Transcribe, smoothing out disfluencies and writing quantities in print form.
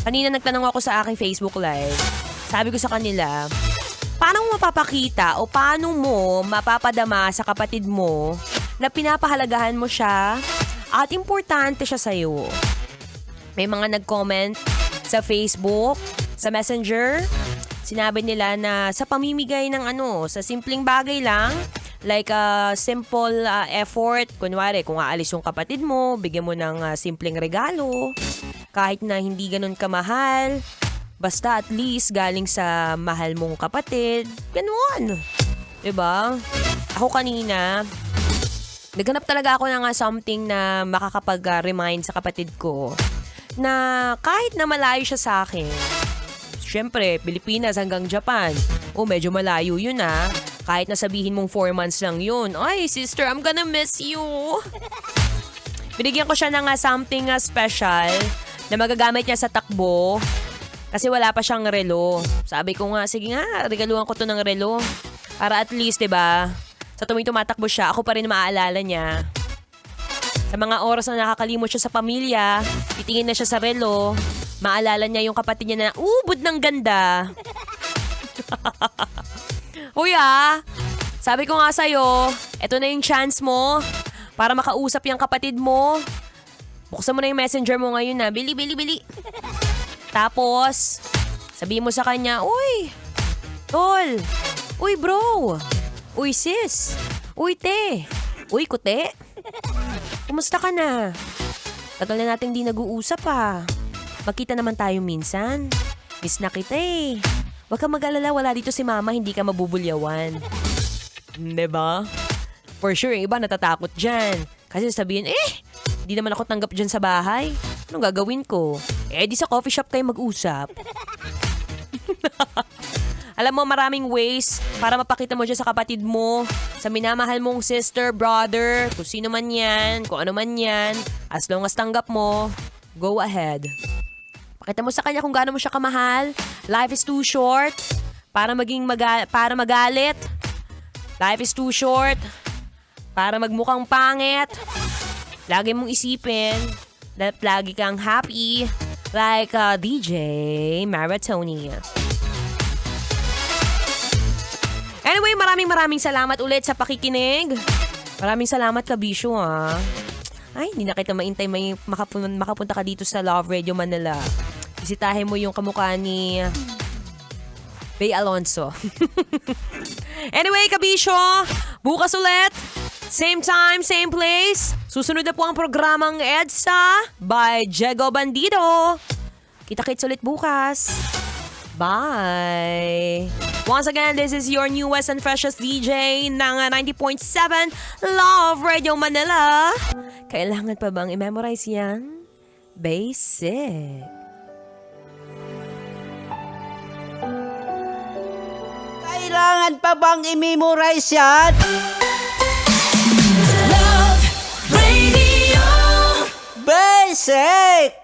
Kanina nagtanong ako sa aking Facebook Live. Sabi ko sa kanila, paano mo mapapakita o paano mo mapapadama sa kapatid mo na pinapahalagahan mo siya at importante siya sa'yo? May mga nag-comment sa Facebook, sa Messenger. Sinabi nila na sa pamimigay ng sa simpleng bagay lang, like simple effort. Kunwari, kung aalis yung kapatid mo, bigyan mo ng simpleng regalo. Kahit na hindi ganun kamahal, basta at least galing sa mahal mong kapatid. Ganun. Diba? Ako kanina, naghanap talaga ako ng something na makakapag-remind sa kapatid ko na kahit na malayo siya sa akin, syempre, Pilipinas hanggang Japan, medyo malayo yun kahit na sabihin mong 4 months lang yun. Ay, sister, I'm gonna miss you. Binigyan ko siya ng something special na magagamit niya sa takbo kasi wala pa siyang relo. Sabi ko nga, sige nga, regaluhan ko to ng relo. Para at least, diba, sa tuwing tumatakbo siya, ako pa rin maaalala niya. Sa mga oras na nakakalimot siya sa pamilya, titingin na siya sa relo, maalala niya yung kapatid niya na, ubod ng ganda. Uy sabi ko nga sa'yo, eto na yung chance mo para makausap yung kapatid mo. Buksan mo na yung messenger mo ngayon bili. Tapos, sabihin mo sa kanya, uy, tol, uy bro, uy sis, uy te, uy kuте. Kumusta ka na? Tagal na nating di nag-uusap Magkita naman tayo minsan. Miss na kita Huwag kang mag-alala, wala dito si mama, hindi ka mabubulyawan. Diba? For sure, yung iba natatakot dyan. Kasi sabihin, hindi naman ako tanggap dyan sa bahay. Anong gagawin ko? Di sa coffee shop kayo mag-usap. Alam mo, maraming ways para mapakita mo dyan sa kapatid mo, sa minamahal mong sister, brother, kung sino man yan, kung ano man yan. As long as tanggap mo, go ahead. Pakita mo sa kanya kung gaano mo siya kamahal. Life is too short para para magalit. Life is too short para magmukhang pangit. Lagi mong isipin na lagi kang happy like DJ Maratoni. Anyway, maraming salamat ulit sa pakikinig. Maraming salamat, Kabisyo, Ay, hindi na kita maintay makapunta ka dito sa Love Radio Manila. Bisitahin mo yung kamukha ni Bay Alonso. Anyway, Kabisyo, bukas ulit. Same time, same place. Susunod na po ang programang EDSA by Jego Bandido. Kita-kits ulit bukas. Bye! Once again, this is your newest and freshest DJ ng 90.7 Love Radio Manila. Kailangan pa bang i-memorize yan? Basic. Kailangan pa bang i-memorize yan? Love Radio Basic!